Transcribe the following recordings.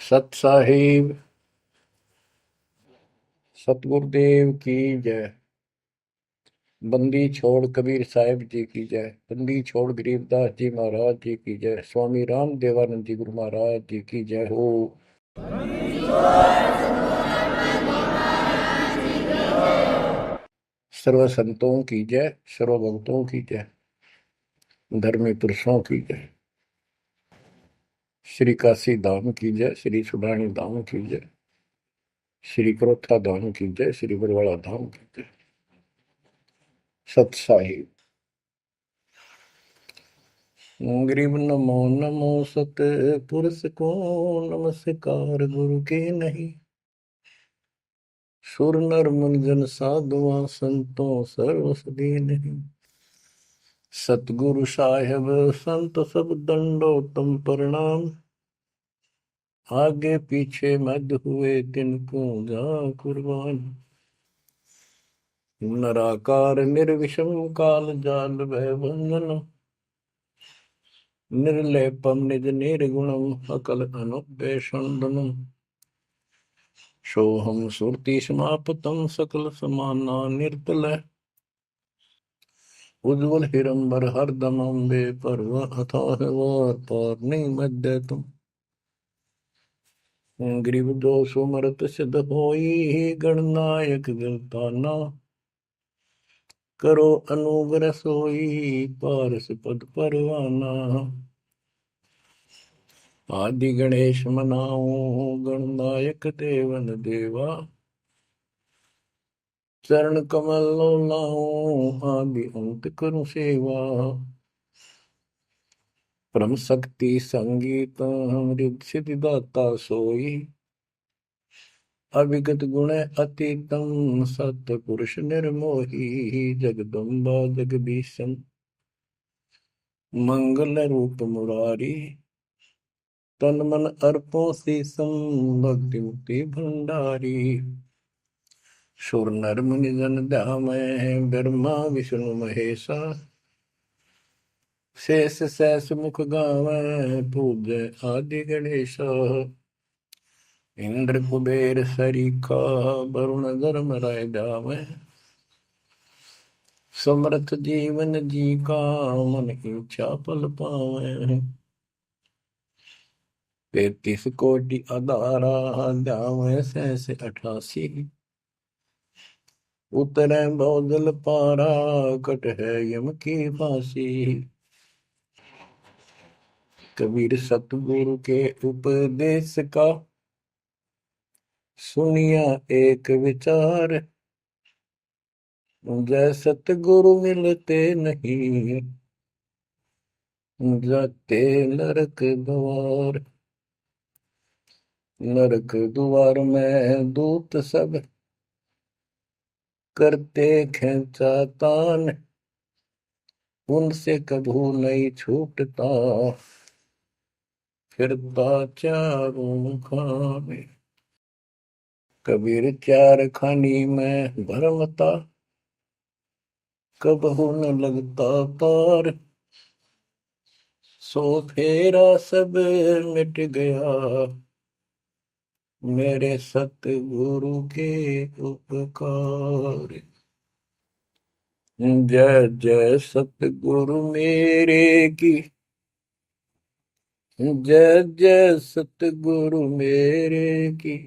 सत साहिब सतगुरुदेव की जय। बंदी छोड़ कबीर साहिब जी की जय। बंदी छोड़ गरीबदास जी महाराज जी की जय। स्वामी राम देवानंद जी गुरु महाराज जी की जय हो। सर्व संतों की जय, सर्व भक्तों की जय, धर्मी पुरुषों की जय। श्री काशी धाम की जय, श्री सुडानी धाम की जय, श्री क्रोथा धाम की जय, श्री बरवाड़ा धाम की जय। सत साहिब गरीब नमो नमो सत पुरुष को नमस्कार गुरु के नहीं। सुर नर मुनिजन साधुआ संतों सर्वस नहीं। सतगुरु साहेब संत सब दंडो तुम प्रणाम। आगे पीछे मध्य हुए तिनको जा कुर्बान। नराकार निर्विषम काल जाल भय बंधन। निर्लेपम निज निर्गुणम अकल अनुपेषणम। सोहम सुरति समापतम सकल समाना निर्तल। उज्ज्वल हिरंबर हरदम अम्बे पर्व अथाह वार पार नहीं मध्य तुम। ग्रीव दोष मरत सिद्ध होई गणनायक गिरताना। करो अनुग्रह सोई पारस पद परवाना। आदि गणेश मनाओ गणनायक देवन देवा। चरण कमल लाओ आदि अंत करूं सेवा। परम शक्ति संगीत अमृत सिद्धि दाता सोई। अविगत गुण अतीतम सत पुरुष निर्मोही। जगदम्बा जगदीशन मंगल रूप मुरारी। तन मन अर्पो शीसम भक्ति मुक्ति भंडारी। सुर नर मुनि जन ध्यामय ब्रह्मा विष्णु महेशा। शेष सहस मुख गावै पूज्य आदि गणेशा। इंद्र कुबेर सरीखा वरुण धर्म राय जावै। समर्थ जीवन जी का मन इच्छा फल पावै। 33 कोटि अदारा जावै सहस 88। उतरै बहुजल पारा कट है यम की फांसी। कबीर सतगुरु के उपदेश का सुनिया एक विचार। जय सतगुरु मिलते नहीं जाते नरक द्वार। नरक द्वार में दूत सब करते खेचा तान। उनसे कभू नहीं छूटता फिरता चारों खाने। कबीर चार खानी में भरमता कबहू न लगता पार। सो फेरा सब मिट गया मेरे सतगुरु के उपकार। जय जय सतगुरु मेरे की। जय जय सतगुरु मेरे की।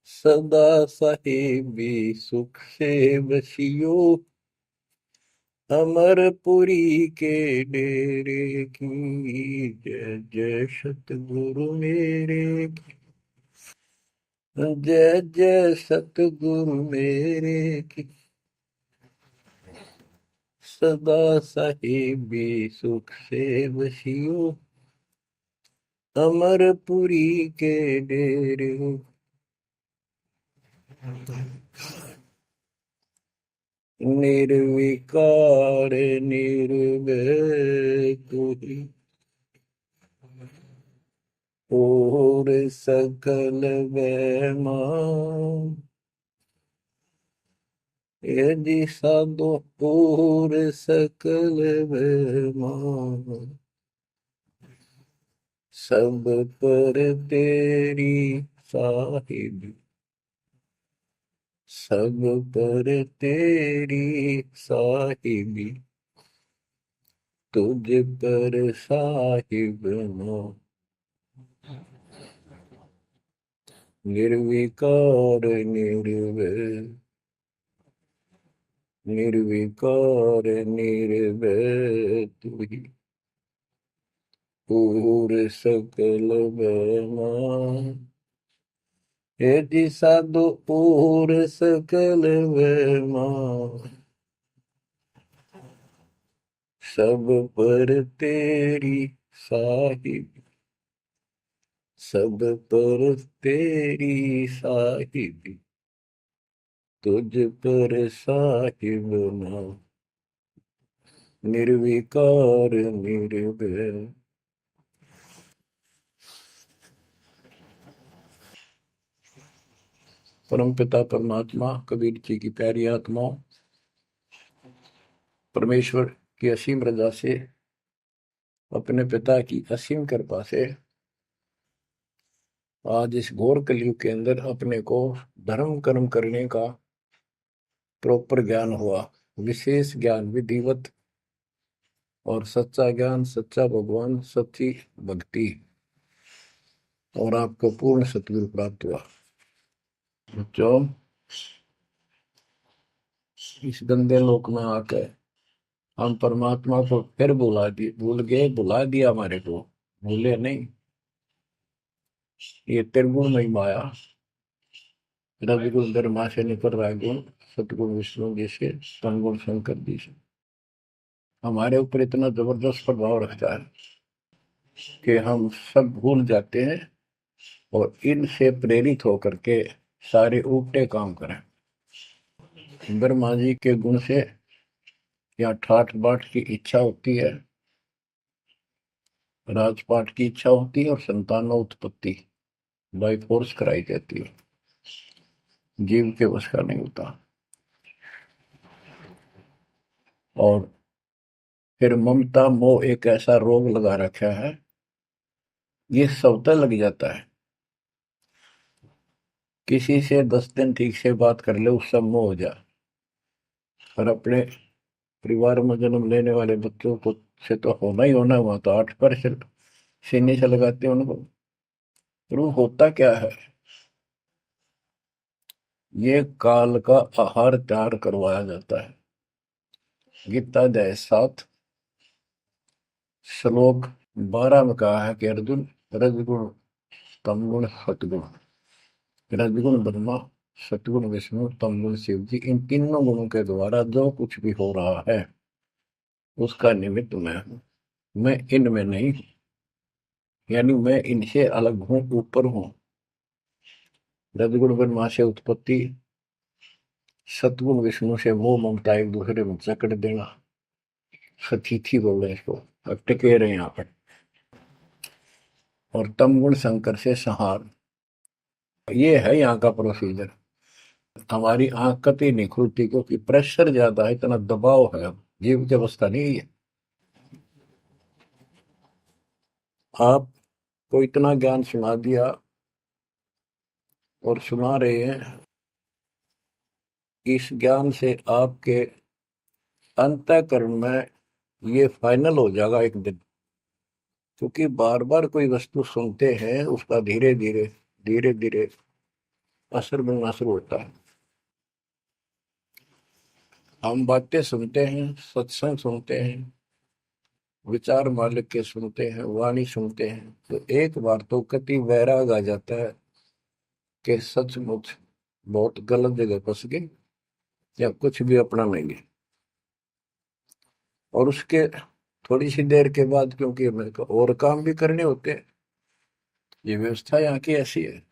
सदा साहिबी सुख से बसियो। अमरपुरी के डेरे की। जय जय सतगुरु मेरे की। जय जय सतगुरु मेरे की। सदा साहिबी सुख से बसियो। अमरपुरी के डेरे। निर्विकार निर्भय तू ही और सकल वैमा। यदि साधो और सकल वैमा। सब पर तेरी साहिबी, सब पर तेरी साहिबी, तुझ पर साहिब नो, निर्विकार निर्भय, निर्विकार निर्भय तू ही, पूर सकल बेमा, हे जी साधु पूर सकल बेमा, सब पर तेरी साहिब, सब पर तेरी साहिबी, तुझ पर साहिब ना, निर्विकार निर्भय। परम पिता परमात्मा कबीर जी की प्यारी आत्माओं, परमेश्वर की असीम रजा से, अपने पिता की असीम कृपा से आज इस घोर कलयुग के अंदर अपने को धर्म कर्म करने का प्रॉपर ज्ञान हुआ, विशेष ज्ञान विधिवत, और सच्चा ज्ञान, सच्चा भगवान, सच्ची भक्ति, और आपको पूर्ण सतगुरु प्राप्त हुआ। जो इस गंदे लोक में आकर हम परमात्मा को फिर भूल गए, भुला दिया हमारे को, भूले नहीं। ये त्रिगुण में माया, रजगुण धर्मा से निकल रहा गुण, सतगुण विष्णु जी से, तमगुण शंकर जी से हमारे ऊपर इतना जबरदस्त प्रभाव रखता है कि हम सब भूल जाते हैं और इनसे प्रेरित होकर के सारे उल्टे काम करें। ब्रह्मा जी के गुण से या ठाठ बाट की इच्छा होती है, राजपाट की इच्छा होती है, और संतानोत्पत्ति बाई फोर्स कराई जाती है, जीव के वश का नहीं होता। और फिर ममता मोह एक ऐसा रोग लगा रखा है, ये सबता लग जाता है। किसी से 10 दिन ठीक से बात कर ले, उससे मोह हो जा, और अपने परिवार में जन्म लेने वाले बच्चों को से तो होना ही होना, हुआ तो 8% सीने से लगाते हैं उनको। तो वो होता क्या है, ये काल का आहार तैयार करवाया जाता है। गीता अध्याय 7 श्लोक 12 में कहा है कि अर्जुन, रजगुण तमगुण सतगुण, रजगुण ब्रह्मा, सतगुण विष्णु, तमगुण शिव जी, इन तीनों गुणों के द्वारा जो कुछ भी हो रहा है उसका निमित्त मैं हूं, मैं इनमें नहीं हूं, यानी मैं इनसे अलग हूं, ऊपर हूं। रजगुण ब्रह्मा से उत्पत्ति, सतगुण विष्णु से मोह ममता एक दूसरे में जकड़ देना, सतीथी बोल रहे हैं इसको, अब टिके रहे यहाँ पर, और तमगुण शंकर से संहार। ये है यहाँ का प्रोसीजर। हमारी आंख कतई नहीं खुलती क्योंकि प्रेशर ज्यादा है, इतना दबाव है, जीव की अवस्था नहीं है। आपको इतना ज्ञान सुना दिया और सुना रहे हैं, इस ज्ञान से आपके अंतःकरण में ये फाइनल हो जाएगा एक दिन। क्योंकि बार बार कोई वस्तु सुनते हैं, उसका धीरे धीरे धीरे धीरे असर बनना शुरू होता है। हम बातें सुनते हैं, सत्संग सुनते हैं, विचार मालिक के सुनते हैं, वाणी सुनते हैं, तो एक बार तो कति वैराग आ जाता है कि सचमुच बहुत गलत जगह फंस गए, या कुछ भी अपना लेंगे। और उसके थोड़ी सी देर के बाद, क्योंकि हमें और काम भी करने होते हैं, ये व्यवस्था यहाँ की ऐसी है,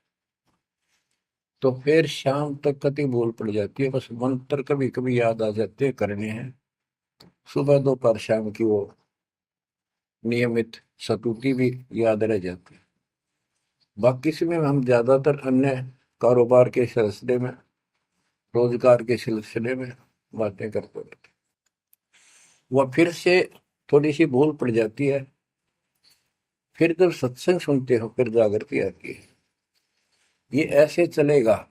तो फिर शाम तक कति भूल पड़ जाती है, बस मंत्र कभी कभी याद आ जाते हैं करने हैं, सुबह दोपहर शाम की वो नियमित सतुति भी याद रह जाती है। बाकी समय हम ज्यादातर अन्य कारोबार के सिलसिले में, रोजगार के सिलसिले में बातें करते रहते, वह फिर से थोड़ी सी भूल पड़ जाती है, फिर जब सत्संग सुनते हो फिर जागृति आती है। ये ऐसे चलेगा,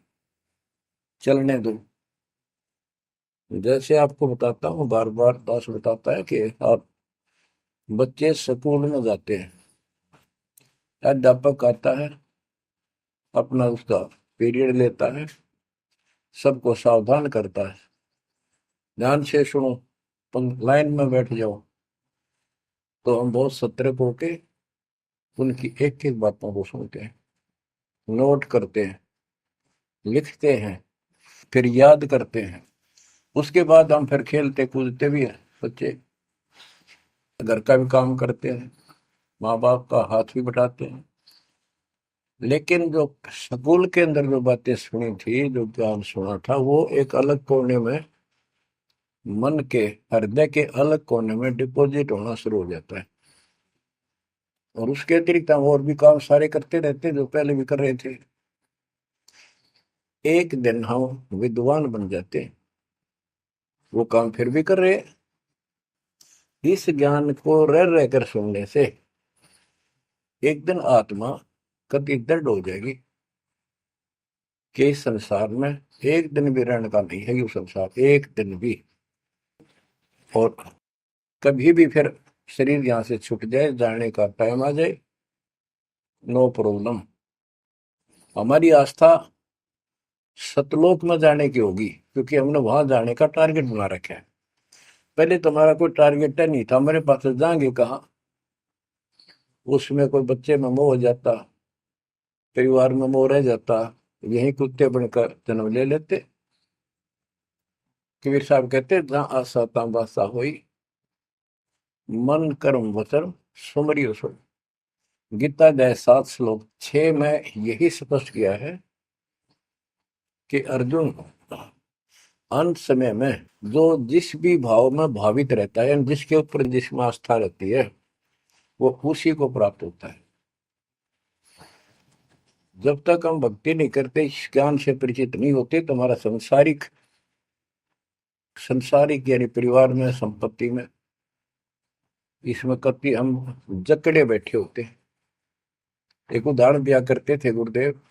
चलने दो। जैसे आपको बताता हूँ, बार बार दास बताता है कि आप बच्चे स्कूल में जाते हैं, अध्यापक आता है, अपना उसका पीरियड लेता है, सबको सावधान करता है, ध्यान से सुनो, लाइन में बैठ जाओ। तो हम बहुत सतर्क होके उनकी एक एक बातों को सुनते हैं, नोट करते हैं, लिखते हैं, फिर याद करते हैं। उसके बाद हम फिर खेलते कूदते भी हैं, बच्चे घर का भी काम करते हैं, माँ बाप का हाथ भी बटाते हैं। लेकिन जो स्कूल के अंदर जो बातें सुनी थी, जो ज्ञान सुना था, वो एक अलग कोने में, मन के हृदय के अलग कोने में डिपॉजिट होना शुरू हो जाता है। और उसके अतिरिक्त हम और भी काम सारे करते रहते हैं जो पहले भी कर रहे थे। एक दिन हम विद्वान बन जाते हैं, वो काम फिर भी कर रहे हैं। इस ज्ञान को रह रहकर सुनने से एक दिन आत्मा कति दृढ़ हो जाएगी कि इस संसार में एक दिन भी रहने का नहीं है, ये संसार एक दिन भी। और कभी भी फिर शरीर यहां से छूट जाए, जाने का टाइम आ जाए, नो प्रॉब्लम। हमारी आस्था सतलोक में जाने की होगी, क्योंकि हमने वहां जाने का टारगेट बना रखा है। पहले तुम्हारा कोई टारगेट नहीं था, हमारे पास जाएंगे कहाँ। उसमें कोई बच्चे में मोह हो जाता, परिवार में मोह रह जाता, यही कुत्ते बनकर जन्म ले लेते। कबीर साहब कहते, जहां आशा तहां बासा हुई, मन कर्म वचन सुमरियो सो। गीता अध्याय 7 श्लोक 6 में यही स्पष्ट किया है कि अर्जुन, अंत समय में जो जिस भी भाव में भावित रहता है, जिसके ऊपर जिसमें आस्था रहती है, वो उसी को प्राप्त होता है। जब तक हम भक्ति नहीं करते, इस ज्ञान से परिचित नहीं होते, तो हमारा संसारिक संसारिक यानी परिवार में, संपत्ति में, इसमें कभी हम जकड़े बैठे होते हैं। एक उदाहरण दिया करते थे गुरुदेव,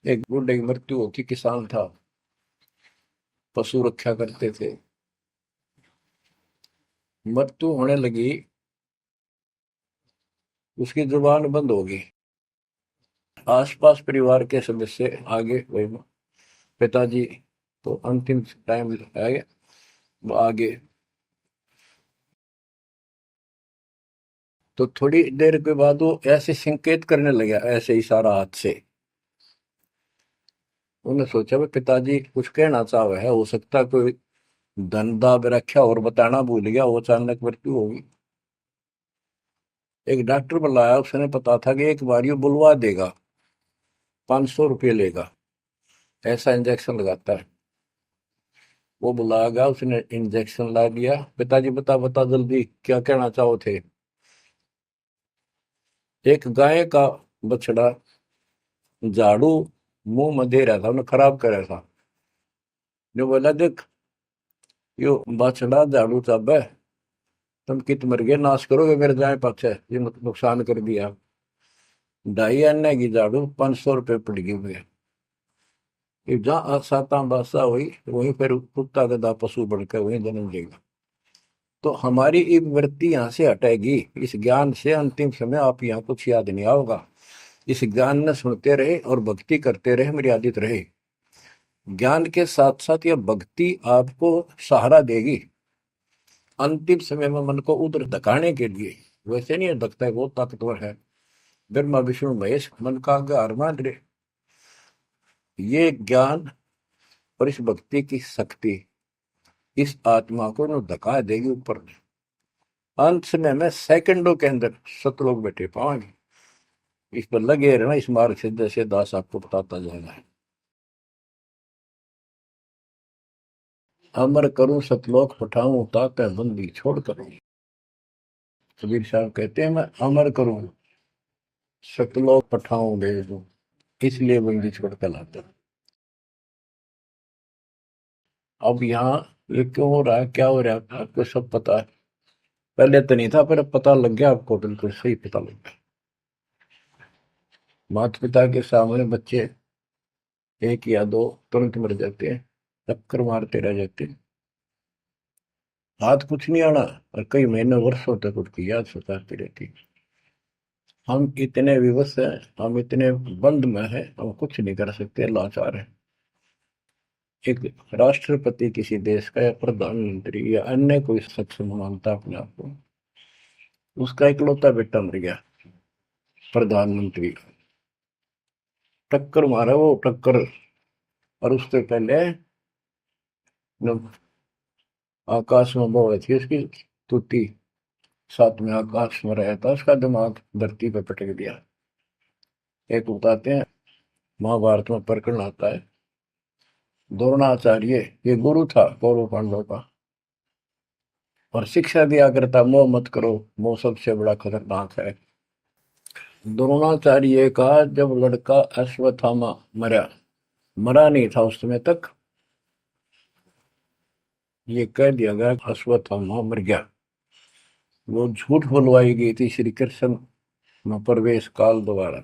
एक बूढ़े की मृत्यु होती, किसान था, पशु रक्षा करते थे, मृत्यु होने लगी, उसकी जुबान बंद हो गई। आसपास परिवार के सदस्य आगे, वही पिताजी तो अंतिम टाइम आ गया, वो आगे। तो थोड़ी देर के बाद वो ऐसे संकेत करने लगा, ऐसे इशारा हाथ से। उन्होंने सोचा भाई पिताजी कुछ कहना चाह रहे है, हो सकता कोई धन दाब रखा और बताना भूल गया, वो अचानक मृत्यु होगी। एक डॉक्टर बुलाया, उसने पता था कि एक बार ये बुलवा देगा, 500 रुपये लेगा, ऐसा इंजेक्शन लगाता है। वो बुलाया गया, उसने इंजेक्शन ला दिया। पिताजी बता बता जल्दी क्या कहना चाहो थे। एक गाय का बछड़ा झाड़ू मुंह में दे रहा था, उन्हें खराब कर रहा था। जो बोला, देख यो बछड़ा झाड़ू चाबे, तुम कित मर गए, नाश करोगे मेरे गाय पाछे, ये नुकसान कर दिया। 2.5 आने की झाड़ू 500 रुपये पड़ गई हुए। जहाँ साता बासा हुई, वहीं पर कुत्ता गधा पशु बढ़कर वहीं जन्म लेगा। तो हमारी ये वृत्ति यहाँ से हटेगी, इस ज्ञान से अंतिम समय आप यहाँ कुछ याद नहीं आओगा। इस ज्ञान में सुनते रहे और भक्ति करते रहे, मर्यादित रहे। ज्ञान के साथ साथ यह भक्ति आपको सहारा देगी अंतिम समय में, मन को उधर धकाने के लिए। वैसे नहीं धकता है, बहुत ताकतवर है, ब्रह्मा विष्णु महेश मन का आधार मान रहे। ये ज्ञान और इस भक्ति की शक्ति इस आत्मा को न धका देगी ऊपर। अंत समय में सेकंडों के अंदर सतलोक बैठे पाएंगे। इस पर लगे रहना, इस मार्ग से जैसे दास आपको बताता जाएगा। अमर करूं सतलोक पठाऊं, ताकि बंदी छोड़ करूं। कबीर साहब कहते हैं, मैं अमर करूं सतलोक पठाऊं भेज दूं, इसलिए बंदी छोड़ कर लाता। अब यहाँ ये क्यों हो रहा है, क्या हो रहा है, आपको सब पता है। पहले तो नहीं था, पर अब पता लग गया आपको, बिल्कुल सही पता लग गया। माता पिता के सामने बच्चे एक या दो तुरंत मर जाते हैं, चक्कर मारते रह जाते हैं, हाथ कुछ नहीं आना, और कई महीने वर्षों तक उसकी याद सताती रहती है। हम इतने विवश हैं, हम इतने बंद में हैं, हम कुछ नहीं कर सकते, लाचार हैं। एक राष्ट्रपति किसी देश का, या प्रधानमंत्री, या अन्य कोई सक्षम मानता अपने आप को, उसका इकलौता बेटा मर गया, प्रधानमंत्री, टक्कर मारा वो, टक्कर। और उससे पहले जब आकाश में वो हुई थी उसकी तुती, साथ में आकाश में रहा था, उसका दिमाग धरती पे पटक दिया। एक बताते हैं, महाभारत में प्रकरण आता है, द्रोणाचार्य, ये गुरु था कौरव पांडव का, और शिक्षा दिया करता, मोह मत करो, मोह सबसे बड़ा खतरनाक है। द्रोणाचार्य का जब लड़का अश्वत्थामा मरा, मरा नहीं था उस समय तक, ये कह दिया गया अश्वत्थामा मर गया। वो झूठ बुलवाई गई थी श्री कृष्ण में प्रवेश काल द्वारा,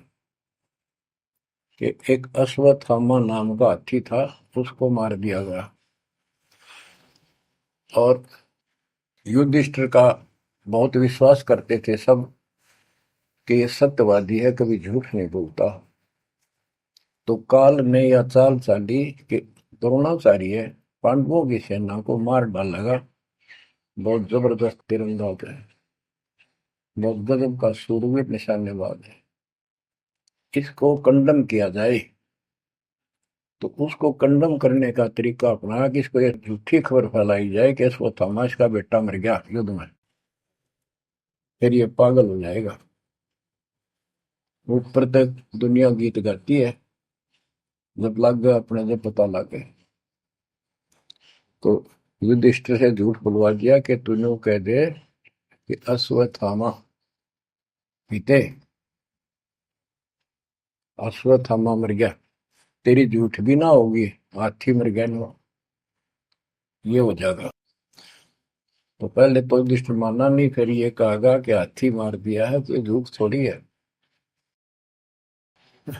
कि एक अश्वत्थामा नाम का हाथी था, उसको मार दिया गया। और युधिष्ठिर का बहुत विश्वास करते थे सब, कि ये सत्यवादी है, कभी झूठ नहीं बोलता। तो काल ने यह चाल चाली कि द्रोणाचार्य पांडवों की सेना को मार डालेगा। बहुत जबरदस्त तीरंदाज है, बहुत गजब का शूरवीर निशानेबाज है, इसको कंडम किया जाए। तो उसको कंडम करने का तरीका अपनाया कि इसको एक झूठी खबर फैलाई जाए कि इसको थॉमस का बेटा मर गया युद्ध में, फिर ये पागल हो जाएगा। ऊपर तक दुनिया गीत गाती है, जब लग गया अपने, जब पता लग गया तो युधिष्ठिर से झूठ बुलवा दिया कि तूने कह दे कि अश्वत्थामा पीते, अश्वत्थामा मर गया, तेरी झूठ भी ना होगी, हाथी मर गया ना, ये हो जाएगा। तो पहले तो युधिष्ठिर माना नहीं, फिर ये कहा कि हाथी मार दिया है, तो झूठ थोड़ी है।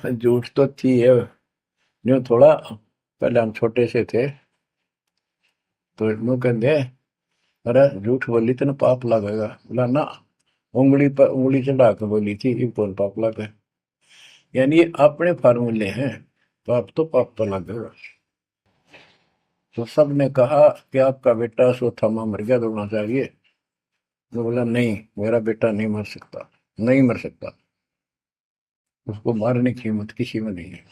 झूठ तो थी है, जो थोड़ा, पहले हम छोटे से थे तो यूं कहते, अरे झूठ बोली तो ना पाप लगेगा, बोला ना, उंगली पर उंगली चढ़ा के बोली थी, ये कौन पाप लगे। यानी ये अपने फार्मूले हैं, पाप तो पाप तो लगेगा। तो सब ने कहा कि आपका बेटा अश्वत्थामा मर गया, दौड़ना चाहिए। तो बोला नहीं, मेरा बेटा नहीं मर सकता, नहीं मर सकता, उसको मारने की हिम्मत किसी में नहीं है।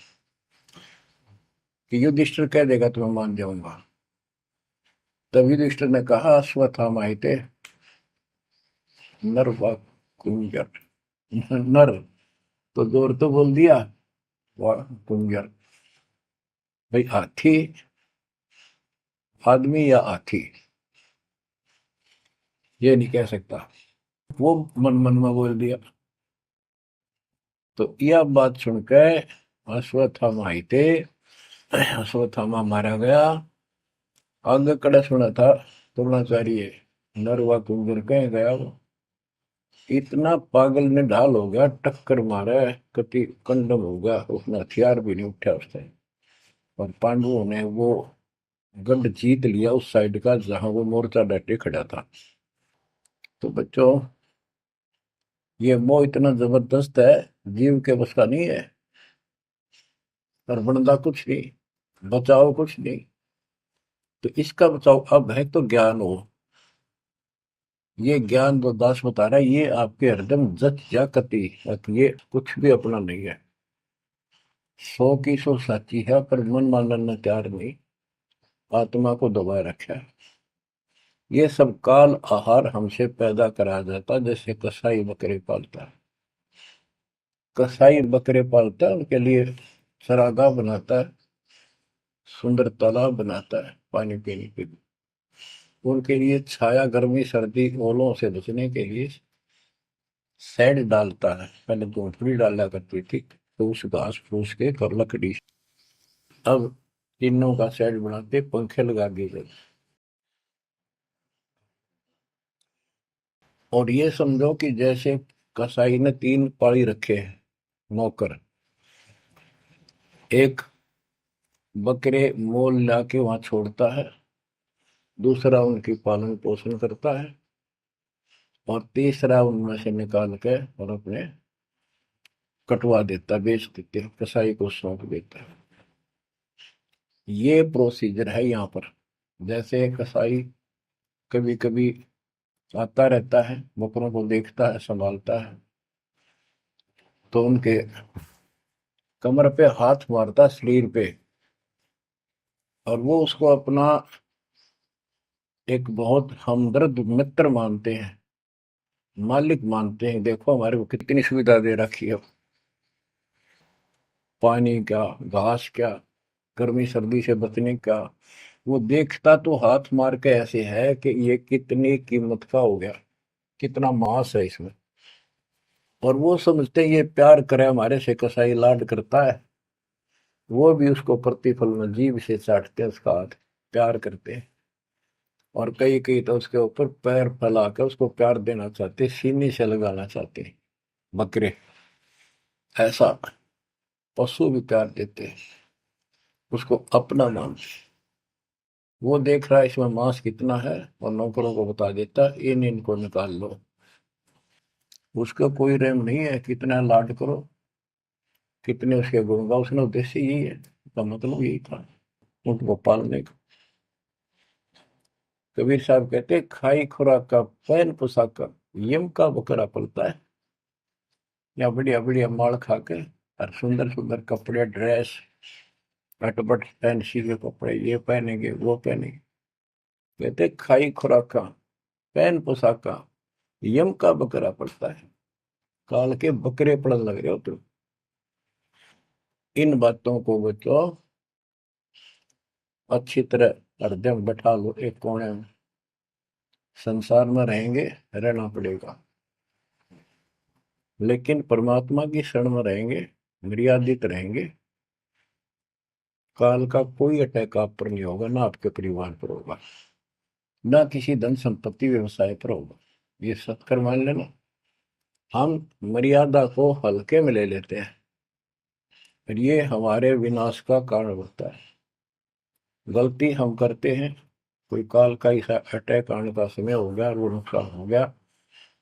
कि युधिष्ठिर कह देगा तो मैं मान जाऊंगा। तब युधिष्ठिर ने कहा, अश्वत्थामा थे नर व कुंजर, नर तो जोर तो बोल दिया, व कुंजर, भाई हाथी आदमी या हाथी, ये नहीं कह सकता, वो मन मन में बोल दिया। तो यह बात सुनकर अश्वत्थामा आई थे, अश्वत्थामा मारा गया। आगे कड़ा सुना था द्रोणाचार्य, नरवा कुंजर कह गया वो, इतना पागल ने ढाल हो गया, टक्कर मारा, कति कंडम हो गया, उसने हथियार भी नहीं उठा उसने। और पांडवों ने वो गढ़ जीत लिया उस साइड का जहां वो मोर्चा डटे खड़ा था। तो बच्चों, ये मोह इतना जबरदस्त है, जीव के बस का नहीं है। और बनता कुछ नहीं, बचाओ कुछ नहीं। तो इसका बचाओ अब है तो ज्ञान हो, ये ज्ञान जो दास बता रहा है, ये आपके हृदय में जच जा कति, ये कुछ भी अपना नहीं है। 100 की 100 साची है, पर मन मानने तैयार नहीं, आत्मा को दबाए रखा है। ये सब काल आहार हमसे पैदा कराया जाता, जैसे कसाई बकरे पालता है। कसाई बकरे पालता है, उनके लिए चरागाह बनाता है, सुंदर तालाब बनाता है पानी पीने के लिए, उनके लिए छाया, गर्मी, सर्दी, ओलों से बचने के लिए शेड डालता है। पहले झोंपड़ी डाला करती थी, तो उस घास फूस के और लकड़ी, अब तीनों का शेड बनाते, पंखे लगा दिए जाते। और ये समझो कि जैसे कसाई ने 3 पाली रखे हैं नौकर, एक बकरे मोल लाके वहां छोड़ता है, दूसरा उनकी पालन पोषण करता है, और तीसरा उनमें से निकाल के और अपने कटवा देता, बेच देते हैं, कसाई को सौंप देता है। ये प्रोसीजर है यहाँ पर। जैसे कसाई कभी कभी आता रहता है, बकरों को देखता है, संभालता है, तो उनके कमर पे हाथ मारता, शरीर पे, और वो उसको अपना एक बहुत हमदर्द मित्र मानते हैं, मालिक मानते हैं। देखो हमारे को कितनी सुविधा दे रखी है, पानी क्या, घास क्या, गर्मी सर्दी से बचने का। वो देखता तो हाथ मार के ऐसे है कि ये कितनी कीमत का हो गया, कितना मांस है इसमें। और वो समझते हैं ये प्यार करे हमारे से, कसाई लाड करता है, वो भी उसको प्रतिफल में जीभ से चाटते हैं उसका हाथ, प्यार करते हैं। और कई कई तो उसके ऊपर पैर फैला कर उसको प्यार देना चाहते, सीने से लगाना चाहते हैं बकरे। ऐसा पशु भी प्यार देते हैं, उसको अपना मान। वो देख रहा है इसमें मांस कितना है, और नौकरों को बता देता है इन इनको निकाल लो। उसका कोई रहम नहीं है, कितना लाड करो, कितने उसके गुण गाओ। उसने उद्देश्य यही है, उसका मतलब यही था, उनको पालने का। कबीर साहब कहते खाई खुराक का पैन पोशाक का यम का बकरा पलता है। या बढ़िया बढ़िया माल खा के और सुंदर सुंदर कपड़े, ड्रेस, कटपट फैंसी के कपड़े, ये पहनेंगे वो पहनेंगे। कहते खाई खुराक का पैन पोशाक का यम का बकरा पड़ता है। काल के बकरे पड़न लग रहे हो तुम। इन बातों को बच्चों अच्छी तरह हृदय में बैठा लो, एक कोने में। संसार में रहेंगे, रहना पड़ेगा, लेकिन परमात्मा की शरण में रहेंगे, मर्यादित रहेंगे। काल का कोई अटैक आप पर नहीं होगा, ना आपके परिवार पर होगा, ना किसी धन संपत्ति व्यवसाय पर होगा। ये सत्कर मान लेना। हम मर्यादा को हल्के में ले लेते हैं, और ये हमारे विनाश का कारण होता है। गलती हम करते हैं, कोई काल का ऐसा अटैक आने का समय हो गया और वो नुकसान हो गया,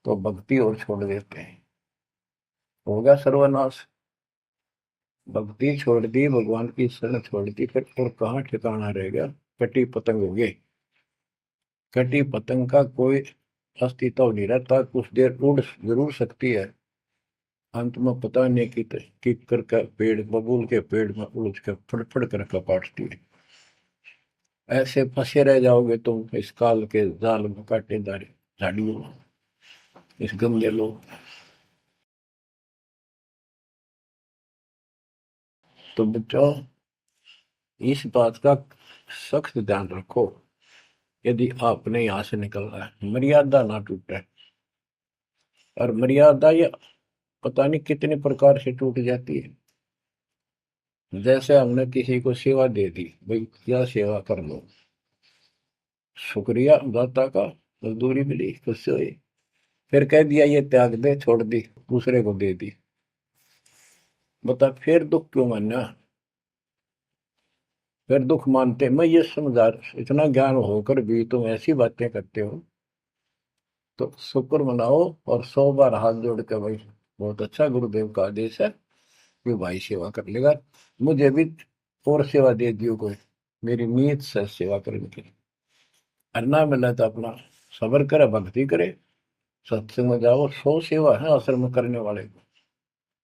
तो भक्ति और छोड़ देते हैं, हो गया सर्वनाश। भक्ति छोड़ दी, भगवान की शरण छोड़ दी, फिर और कहाँ ठिकाना रह गया। कटी पतंग हो गई। कटी पतंग का कोई अस्तित्व नहीं रहता, कुछ देर उड़ जरूर सकती है, अंत में पता नहीं कि कर का पेड़, बबूल के पेड़ में उड़ के फड़फड़ कर कपाटती है। ऐसे फंसे रह जाओगे तुम इस काल के जाल में, कांटेदार झाड़ियों में, इस गंदे लोग। तो बच्चों इस बात का सख्त ध्यान रखो, यदि आपने यहाँ से निकलना है, मर्यादा ना टूटे। और मर्यादा ये पता नहीं कितने प्रकार से टूट जाती है। जैसे हमने किसी को सेवा दे दी, भाई क्या सेवा कर लो, शुक्रिया दाता का, मजदूरी मिली, खुशी हुई, फिर कह दिया ये त्याग दे, छोड़ दी, दूसरे को दे दी। बता फिर दुख क्यों मानना, फिर दुख मानते। मैं ये समझा, इतना ज्ञान होकर भी तुम ऐसी बातें करते हो, तो शुक्र मनाओ और 100 बार हाथ जोड़ के, भाई बहुत अच्छा, गुरुदेव का आदेश है कि भाई सेवा कर लेगा, मुझे भी और सेवा दे दियो कोई, मेरी नीयत से सेवा करने की। अन्ना मिला तो अपना सबर करे, भक्ति करे, सत्संग में जाओ। 100 सेवा है आश्रम में करने वाले को,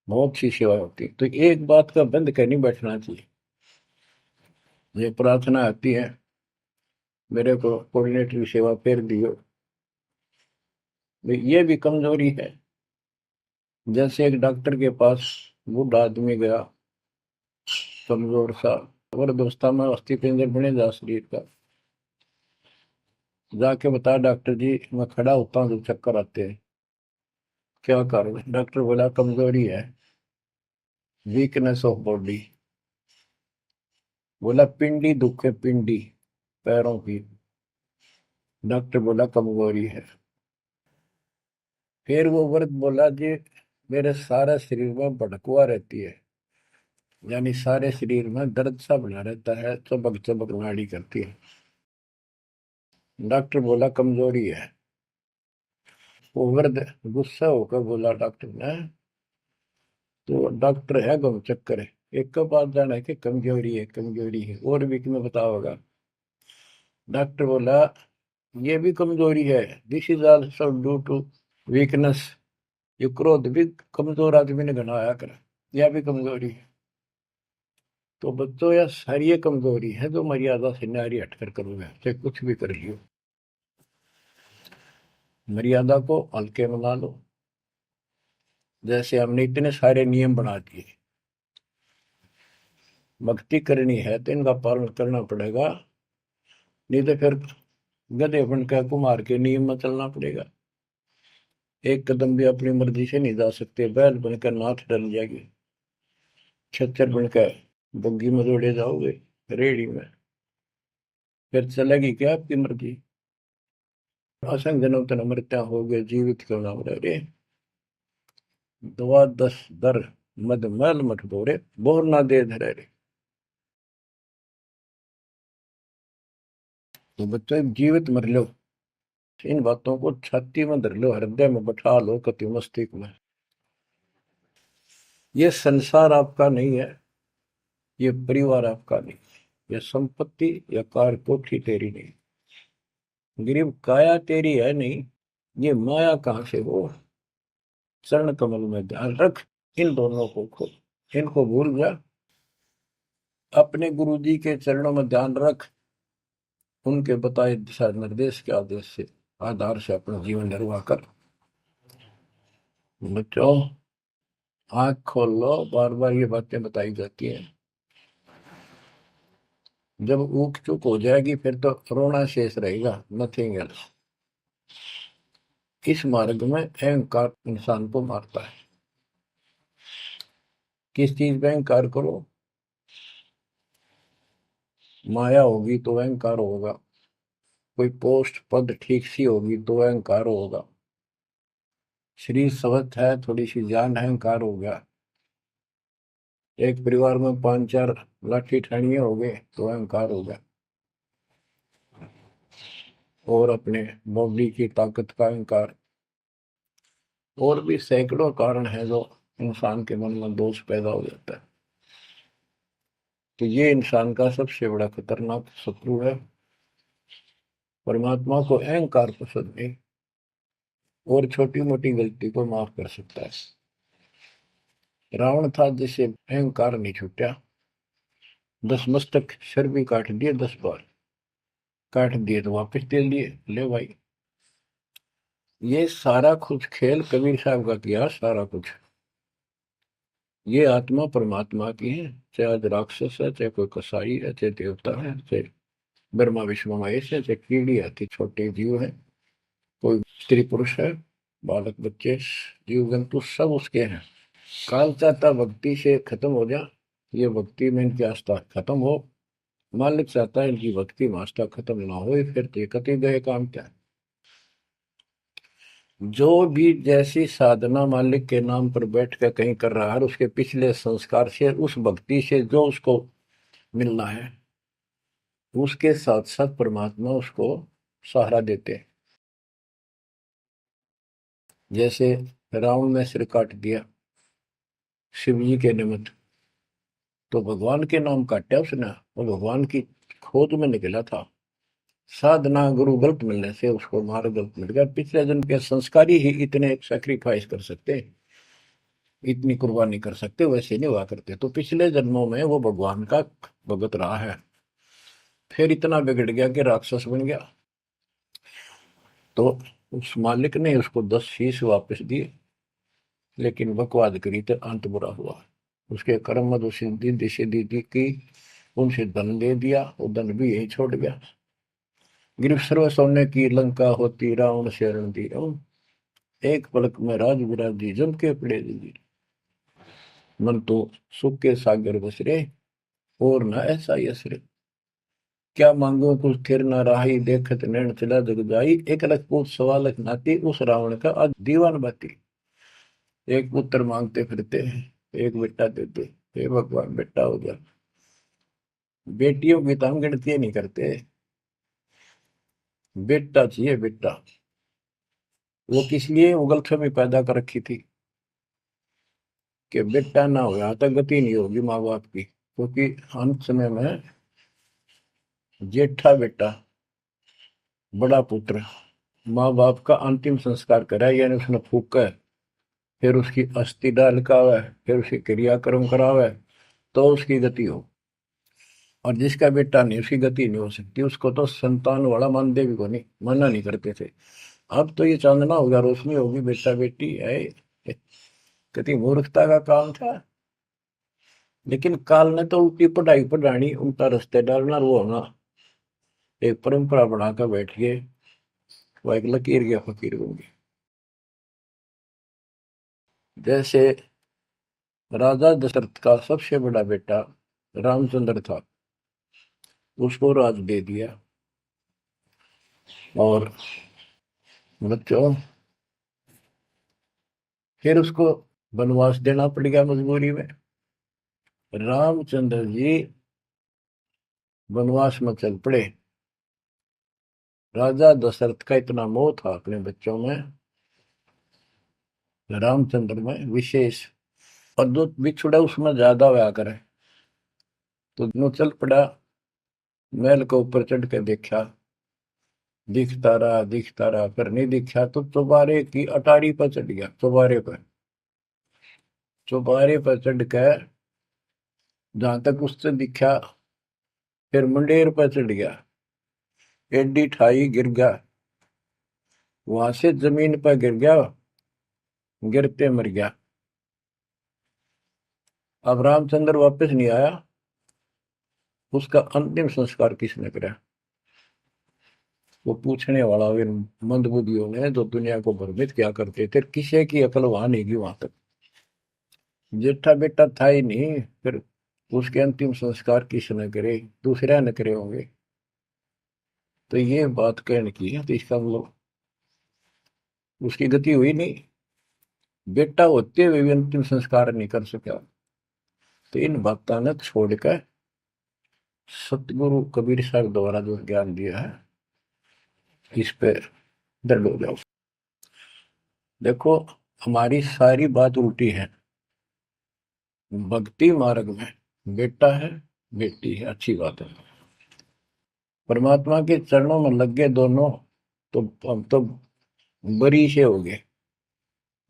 बहुत सी सेवा होती है। तो एक बात का बंद कर नहीं बैठना चाहिए। ये प्रार्थना आती है, मेरे को कोऑर्डिनेटर की सेवा फेर दियो, ये भी कमजोरी है। जैसे एक डॉक्टर के पास बूढ़ा आदमी गया, कमजोर सा, वृद्धावस्था में अस्थि पिंजर बने जा शरीर का, जाके बता डॉक्टर जी मैं खड़ा होता हूँ तो चक्कर आते हैं, क्या कारण है? डॉक्टर बोला कमजोरी है, वीकनेस ऑफ बॉडी। बोला पिंडी दुख है, पिंडी, पैरों की। डॉक्टर बोला कमजोरी है। फिर वो व्रत बोला जी, मेरे सारे शरीर में भड़कुआ रहती है, यानी सारे शरीर में दर्द सा बना रहता है, चबक चबक नाड़ी करती है। डॉक्टर बोला कमजोरी है। वो वृद्ध गुस्सा होकर बोला डॉक्टर ने, तो डॉक्टर है गम चक्कर है, एक का बात जाना है कि कमजोरी है, कमजोरी है, और भी तुम्हें पता होगा। डॉक्टर बोला ये भी कमजोरी है, this is also due to weakness. ये क्रोध भी कमजोर आदमी ने घनाया कर, यह भी कमजोरी है। तो बच्चों यह सारी ये कमजोरी है जो मर्यादा से नारी हटकर करोगे, चाहे कुछ भी कर लियो। मर्यादा को हल्के में ना लो। जैसे हमने इतने सारे नियम बना दिए, भक्ति करनी है तो इनका पालन करना पड़ेगा, नहीं तो फिर गधे बनकर कुमार के नियम में चलना पड़ेगा। एक कदम भी अपनी मर्जी से नहीं जा सकते, बैल बनकर नाथ डल जाएगी, छच्चर बनकर बग्गी में दौड़े जाओगे, रेडी में, फिर चलेगी क्या आपकी मर्जी। असंग जन्म तन मृत्या हो गए, जीवित क्यों नाम रे। दवा दस दर मद मैल मठ बोरे, बोर ना दे धरे रे। तो बच्चों जीवित मर लो, इन बातों को छाती में धर लो, हृदय में बैठा लो, कति मस्तिष्क में। ये संसार आपका नहीं है, ये परिवार आपका नहीं, ये संपत्ति या कार कोठी तेरी नहीं, गरीब काया तेरी है नहीं, ये माया कहां से हो। चरण कमल में ध्यान रख, इन दोनों को खो, इनको भूल जा, अपने गुरु जी के चरणों में ध्यान रख, उनके बताए दिशा निर्देश के आदेश से आधार से अपना जीवन निर्वाह कर। बच्चों आंख खोल लो, बार बार ये बातें बताई जाती हैं। जब ऊक चुक हो जाएगी फिर तो रोना शेष रहेगा, नथिंग एल्स। इस मार्ग में अहंकार इंसान को मारता है। किस चीज में अहंकार करो, माया होगी तो अहंकार होगा, कोई पोस्ट पद ठीक सी होगी तो अहंकार होगा, शरीर स्वस्थ है, थोड़ी सी जान, अहंकार हो गया, एक परिवार में पांच चार लाठी ठाणिये हो गए तो अहंकार हो गया, और अपने बॉडी की ताकत का अहंकार। और भी सैकड़ों कारण है जो इंसान के मन में दोष पैदा हो जाता है। तो ये इंसान का सबसे बड़ा खतरनाक शत्रु है। परमात्मा को अहंकार पसंद नहीं, और छोटी मोटी गलती को माफ कर सकता है। रावण था जिसे अहंकार नहीं छूटा, 10 मस्तक सर भी काट दिए, 10 बार काट दिए तो वापस दे दिए, ले भाई। ये सारा कुछ खेल कबीर साहब का किया, सारा कुछ। ये आत्मा परमात्मा की है, चाहे आज राक्षस है, चाहे कोई कसाई है, चाहे देवता है, चाहे ब्रह्मा विष्णु महेश है, चाहे कीड़ी आती छोटे जीव है, कोई स्त्री पुरुष है, बालक बच्चे, जीव जंतु सब उसके हैं। काल चाहता भक्ति से खत्म हो जा, ये भक्ति में इनकी आस्था खत्म हो, मालिक चाहता है इनकी भक्ति में आस्था खत्म ना हो, फिर तो कति गए काम क्या। जो भी जैसी साधना मालिक के नाम पर बैठ कर कहीं कर रहा है, उसके पिछले संस्कार से, उस भक्ति से जो उसको मिलना है, उसके साथ साथ परमात्मा उसको सहारा देते हैं। जैसे रावण ने सिर काट दिया शिव जी के निमित्त, तो भगवान के नाम काटा उसने, वो भगवान की खोज में निकला था। साधना गुरु गलत मिलने से उसको मार्ग गलत मिल गया, पिछले जन्म के संस्कारी ही इतने सेक्रीफाइस कर सकते, इतनी कुर्बानी कर सकते, वैसे नहीं हुआ करते। तो पिछले जन्मों में वो भगवान का भगत रहा है, फिर इतना बिगड़ गया कि राक्षस बन गया। तो उस मालिक ने उसको 10 शीश वापस दिए, लेकिन बकवाद करी तो अंत बुरा हुआ। उसके कर्म मद सिद्धि सिद्धि की, उनसे धन दे दिया, वो धन भी यही छोड़ गया। गिरफ्त सर्व सोने की लंका होती, रावण शरण दी, एक पलक में राज विराजी, जम के पड़े दी, मन तो सुख के सागर बसरे, और न ऐसा यसरे। क्या मांगो कुछ थिर न राही, देखत नैन चला जग जाई, 1 लाख पूत 1.25 लाख नाती, उस रावण का आज दीवान बाती। एक पुत्र मांगते फिरते हैं, एक बेटा देते, हे भगवान बेटा हो गया। बेटियों की तो हम गिनती नहीं करते, बेटा चाहिए बेटा। वो किस लिए उगलछमी पैदा कर रखी थी कि बेटा ना हो, यहाँ तक गति नहीं होगी माँ बाप की, क्योंकि अंत समय में जेठा बेटा, बड़ा पुत्र माँ बाप का अंतिम संस्कार कराए, यानी उसने फूका है, फिर उसकी अस्थि डाल का है, फिर उसकी क्रियाक्रम करावे, तो उसकी गति हो। और जिसका बेटा नहीं, उसकी गति नहीं हो सकती, उसको तो संतान वाला मानते भी को नहीं, मना नहीं करते थे। अब तो ये चांदना होगा, रोशनी होगी, बेटा बेटी है, कितनी मूर्खता का काम था। लेकिन काल ने तो उल्टी पढ़ाई पढ़ानी, उल्टा रास्ते डालना, वो होना एक परंपरा बनाकर बैठ गए, वो एक लकीर के फकीर होंगे। जैसे राजा दशरथ का सबसे बड़ा बेटा रामचंद्र था, उसको राज दे दिया, और बच्चों फिर उसको वनवास देना पड़ गया मजबूरी में। रामचंद्र जी वनवास में चल पड़े। राजा दशरथ का इतना मोह था अपने बच्चों में, रामचंद्र में विशेष, और जो बिछुड़ा उसमें ज्यादा हुआ करे, तो नो चल पड़ा, महल के ऊपर चढ़ के देखा, दिखता रहा, पर नहीं दिखा, तो चौबारे की अटारी पर चढ़ गया, चौबारे पर चढ़ के जहां तक उससे दिखा, फिर मुंडेर पर चढ़ गया, एडी ठाई गिर गया, वहां से जमीन पर गिर गया, गिरते मर गया। अब रामचंद्र वापस नहीं आया, उसका अंतिम संस्कार किसने करा? वो पूछने वाला वे मंदबुद्धियों ने, जो दुनिया को भ्रमित क्या करते थे, किसी की अकल वहां नहीं गई वहां तक। जेठा बेटा था ही नहीं, फिर उसके अंतिम संस्कार किसने करे? दूसरा न करे होंगे। तो ये बात कहने की है, तो इसका मतलब उसकी गति हुई नहीं, बेटा होते हुए भी अंतिम संस्कार नहीं कर सका। तो इन बातों ने छोड़कर सतगुरु कबीर साहब द्वारा जो ज्ञान दिया है, इस पे दृढ़ हो जाओ। देखो, हमारी सारी बात उल्टी है। भक्ति मार्ग में बेटा है, बेटी है, अच्छी बात है। परमात्मा के चरणों में लग गए दोनों, तो हम तो बरी से हो गए,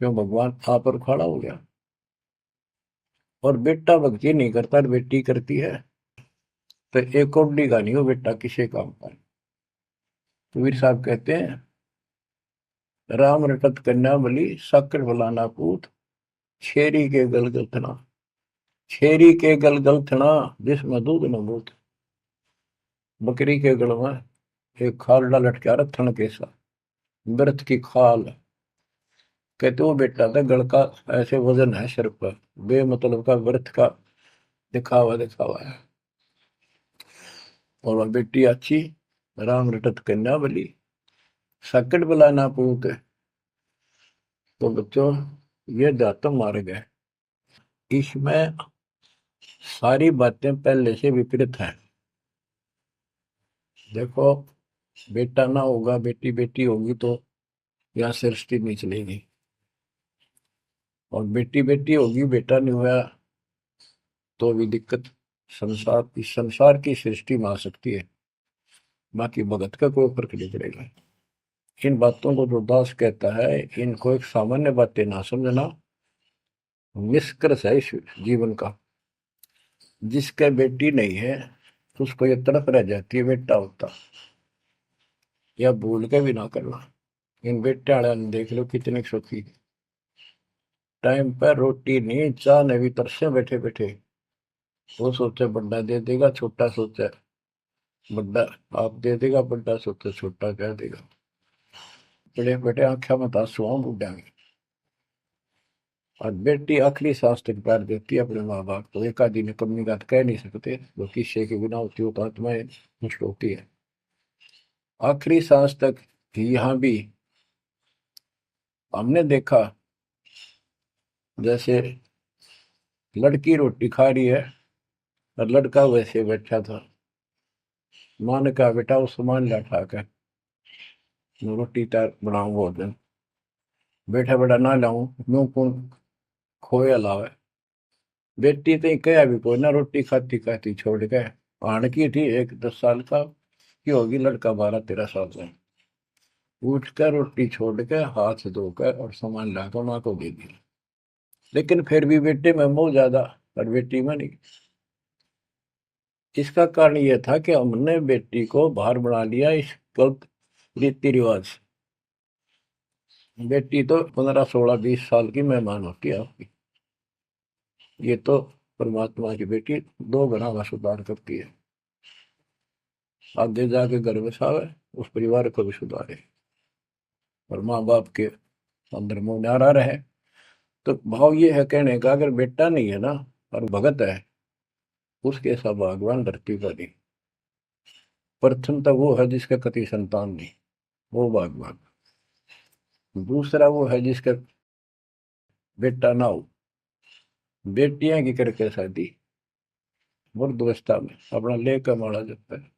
क्यों? भगवान आप पर खड़ा हो गया। और बेटा भक्ति नहीं करता, बेटी करती है, तो एक कौडी का नहीं हो बेटा, किसी काम का। कबीर साहब कहते हैं, राम रटत कन्या बलि, साकर बलाना पूत, छेरी के गलगल थना, छेरी के गलगल थना, जिसमें दूध न बूत। बकरी के गल में एक खाल लटका रहा, थन के साथ व्रत की खाल। कहते वो बेटा था गल का, ऐसे वजन है सिर पर, बेमतलब का व्रत का दिखावा दिखावा है। और वह बेटी अच्छी, राम रटत कन्या बली, सकट बलाना पूत। तो बच्चों, ये दातम मार्ग है, इसमें सारी बातें पहले से विपरीत हैं। देखो, बेटा ना होगा, बेटी बेटी होगी, तो यहाँ सृष्टि नहीं चलेगी। और बेटी बेटी होगी, बेटा नहीं हुआ, तो भी दिक्कत संसार की सृष्टि में आ सकती है। बाकी भगत का कोई फर्क नहीं पड़ेगा। इन बातों को जो दास कहता है, इनको एक सामान्य बातें ना समझना, निष्कर्ष है इस जीवन का। जिसका बेटी नहीं है, तो उसको ये तड़प रह जाती है बेटा होता, या भूल के भी ना करना। इन बेटे वाले ने देख लो कितने सुखी, टाइम पर रोटी नहीं, चाह नहीं भी तरसे बैठे बैठे। वो सोचे बड़ा दे देगा, छोटा सोचे बड़ा आप दे देगा, बड़ा सोचे छोटा कह देगा। बड़े बड़े आंखें में आंसू बुढ़ा में। और बेटी आखिरी सांस तक प्यार देती है अपने माँ बाप को। एक आदि ने कमी बात कह नहीं सकते, वो किस्से के बिना होती हो तो आत्माएं नष्ट होती है। आखिरी सांस तक यहाँ भी हमने देखा, जैसे लड़की रोटी खा रही है और लड़का वैसे बैठा था। माँ ने कहा बेटा वो सामान ला उठा कर, मैं रोटी तैयार बनाऊं भोजन। बेटा बेटा ना लाऊं, यूं कौन खोया लावे। बेटी तो कहा भी कोई ना, रोटी खाती खाती छोड़ के आन की थी, एक 10 साल का की होगी, लड़का 12-13 साल का। उठ कर रोटी छोड़ के हाथ धोकर और सामान लाकर माँ को दे दिया। लेकिन फिर भी बेटे में मोह ज्यादा और बेटी में नहीं। इसका कारण यह था कि हमने बेटी को बाहर बना लिया इस गलत रीति रिवाज। बेटी तो 15-16-20 साल की मेहमान होती है आपकी। ये तो परमात्मा की बेटी 2 गुना का सुधार करती है। आगे जाके घर बसावे, उस परिवार को भी सुधारे और माँ बाप के अंदर मोह न्यारा रहे। तो भाव ये है कहने का, अगर बेटा नहीं है ना और भगत है, उसके सब भगवान धरती पर नहीं। प्रथम तो वो है जिसका कति संतान नहीं, वो भगवान। दूसरा वो है जिसका बेटा ना हो, बेटियां की करके शादी वृद्धावस्था में अपना लेकर माड़ा जाता है।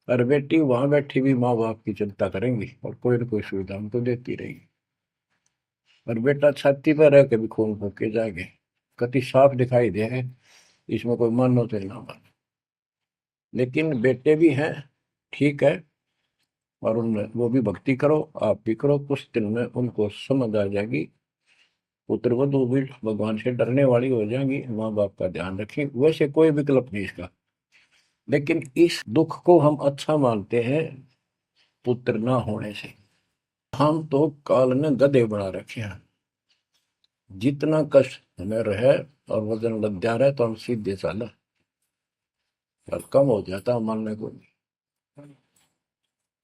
और बेटी वहां बैठी भी माँ बाप की चिंता करेंगी और कोई ना कोई सुविधा उनको देती रहेगी। और बेटा छाती पर रह के भी खून फूक के जाएंगे, कति साफ दिखाई दे है, इसमें कोई मानो तो ना मानो। लेकिन बेटे भी हैं, ठीक है, और उनमें वो भी भक्ति करो, आप भी करो, कुछ दिन में उनको समझ आ जाएगी। पुत्र वधु भी भगवान से डरने वाली हो जाएंगी, माँ बाप का ध्यान रखें, वैसे कोई विकल्प नहीं इसका। लेकिन इस दुख को हम अच्छा मानते हैं पुत्र ना होने से। हम तो काल ने गधे बना रखे हैं। जितना कष्ट हमें रहे और वजन लग जा रहा है तो हम सीधे चाला और कम हो जाता मानने को नहीं।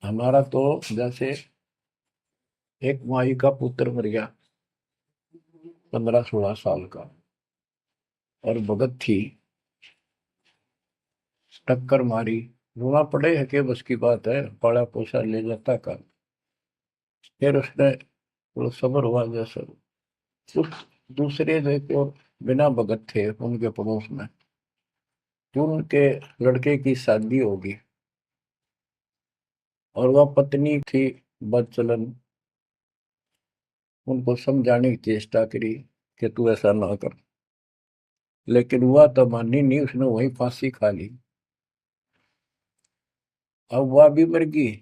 हमारा तो जैसे एक माई का पुत्र मर गया 15-16 साल का, और भगत थी, टक्कर मारी, रोना पड़े है कि बस की बात है, पाला पोसा ले जाता का। फिर उसने थोड़ा सब्र हुआ जैसा। उस दूसरे जो एक और बिना भगत थे उनके पड़ोस में, जो उनके लड़के की शादी होगी और वह पत्नी थी बदचलन, उनको समझाने की चेष्टा करी कि तू ऐसा ना कर। लेकिन वह तो मानी नहीं, उसने वही फांसी खा ली। अब वह भी मर गई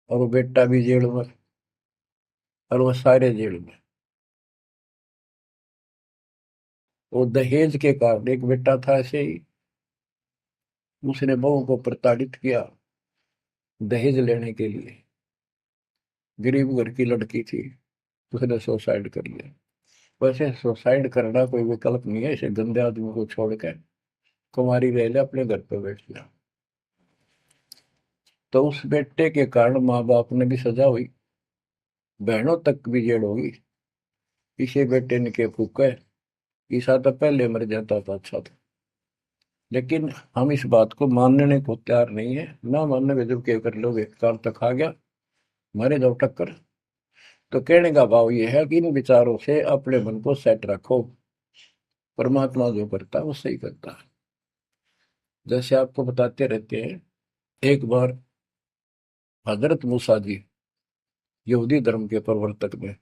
और वो बेटा भी जेल में, और वो सारे जेल में। वो दहेज के कारण, एक बेटा था ऐसे ही, उसने बहू को प्रताड़ित किया दहेज लेने के लिए। गरीब घर की लड़की थी, उसने सुसाइड कर लिया। वैसे सुसाइड करना कोई विकल्प नहीं है, इसे गंदे आदमी को छोड़कर कुमारी रह ले, अपने घर पे बैठ गया। तो उस बेटे के कारण माँ बाप ने भी सजा हुई, बहनों तक भी जेल होगी। इसे बेटे ने के फूका, ईसा तो पहले मर जाता था अच्छा था। लेकिन हम इस बात को मानने को तैयार नहीं है, ना मानने के जब क्या कर लोगे, काल तक आ गया, मारे जाओ टक्कर। तो कहने का भाव ये है कि इन विचारों से अपने मन को सेट रखो, परमात्मा जो करता है वो सही करता है। जैसे आपको बताते रहते हैं, एक बार हजरत मूसा जी, यहूदी धर्म के प्रवर्तक में,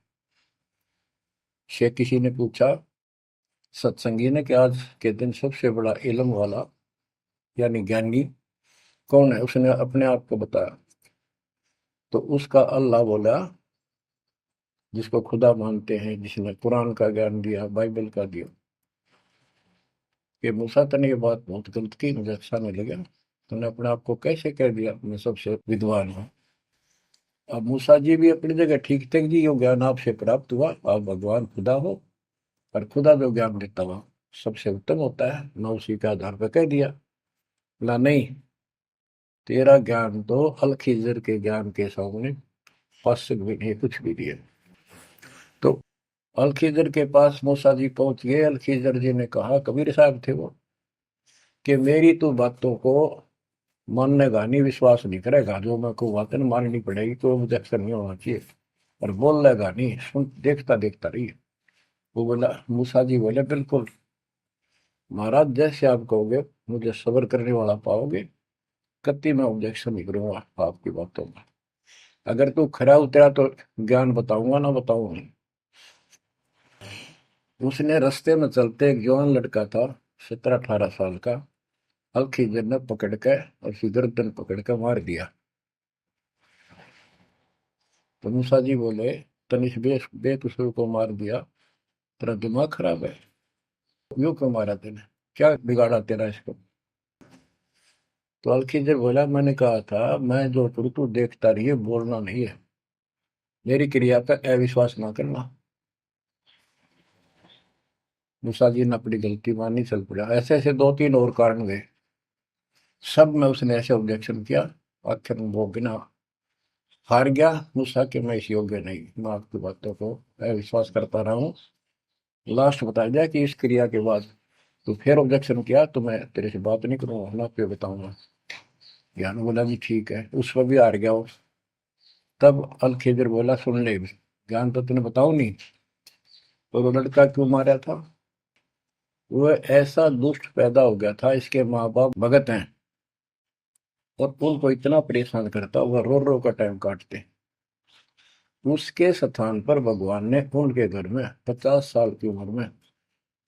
से किसी ने पूछा सत्संगी ने कि आज के दिन सबसे बड़ा इल्म वाला यानी ज्ञानी कौन है। उसने अपने आप को बताया, तो उसका अल्लाह बोला, जिसको खुदा मानते हैं, जिसने कुरान का ज्ञान दिया, बाइबल का दिया। कि मूसा तने ये बात बहुत गलत की, मुझे अच्छा नहीं लगा, तुमने अपने आप को कैसे कह दिया मैं सबसे विद्वान हूँ। अब मूसा जी भी अपनी जगह ठीक थे जी, यो ज्ञान आपसे प्राप्त हुआ, आप भगवान खुदा हो, और खुदा जो ज्ञान देता हुआ सबसे उत्तम होता है, मैं उसी के आधार पर कह दिया। बोला नहीं, तेरा ज्ञान तो अल के ज्ञान के सामने फासिक भी नहीं, कुछ भी नहीं है। तो अलखिजर के पास मूसा जी पहुंच गए। अलखिजर जी ने कहा, कबीर साहब थे वो, कि मेरी तो बातों को मानेगा नहीं, विश्वास नहीं करेगा, जो मैं को बातें माननी पड़ेगी, कोई ऑब्जेक्शन नहीं होना चाहिए, और बोल लेगा नहीं, सुन देखता देखता रही। वो बोला, मूसा जी बोले, बिल्कुल महाराज, जैसे आप कहोगे, मुझे सब्र करने वाला पाओगे, कति मैं ऑब्जेक्शन नहीं करूंगा आपकी बातों में। अगर तू खरा उतरा तो ज्ञान बताऊंगा, ना बताऊंगा नहीं। उसने रास्ते में चलते, एक जवान लड़का था, 17-18 साल का, अलखिजर ने पकड़ के और उसकी गर्दन पकड़ के मार दिया। तो मूसा जी बोले, तनिष बेकसूर को मार दिया, तेरा दिमाग खराब है, यूं क्यों मारा तेने, क्या बिगाड़ा तेरा इसको। तो अलखिजर बोला, मैंने कहा था मैं जो करूँ तू देखता रहिए, बोलना नहीं है, मेरी क्रिया का अविश्वास ना करना। मूसा जी ने अपनी गलती मानी, चल पड़ा। ऐसे ऐसे 2-3 और कारण गए, सब में उसने ऐसे ऑब्जेक्शन किया। आखिर में वो बिना हार गया। मूसा कि मैं इस योग्य नहीं, मैं आपकी बातों को अविश्वास करता रहा हूँ। लास्ट बता दिया कि इस क्रिया के बाद तो फिर ऑब्जेक्शन किया तो मैं तेरे से बात नहीं करूंगा, ना पे बताऊंगा। ज्ञान बोला भी ठीक है, उस पर भी हार गया वो। तब अलखेजर बोला, सुन ले, ज्ञान तो तूने बताऊ नहीं, तो वो लड़का क्यों मारा था। वो ऐसा दुष्ट पैदा हो गया था, इसके माँ बाप भगत हैं, और उनको इतना परेशान करता, वह रो रो का टाइम काटते। उसके स्थान पर भगवान ने उनके घर में 50 साल की उम्र में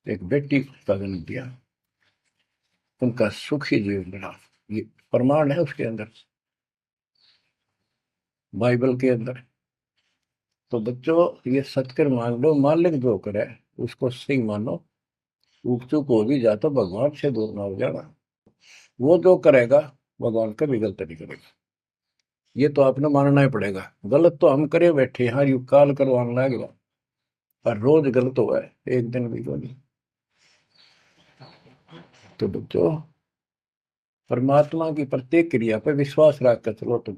एक बेटी का जन्म दिया। उनका सुखी जीवन रहा। ये प्रमाण है उसके अंदर, बाइबल के अंदर। तो बच्चों, ये सत्कर मान लो, मालिक जो करे उसको सही मानो। ऊक चूक हो भी जाए तो भगवान से दूर ना हो जाना। वो जो करेगा भगवान कभी गलत नहीं करेगा, ये तो आपने मानना ही पड़ेगा। गलत तो हम करे बैठे, हाँ यू काल करवाने लगेगा, पर रोज गलत हुआ है, एक दिन भी तो नहीं। तो बच्चों, परमात्मा की प्रत्येक क्रिया पर विश्वास रख कर चलो तुम।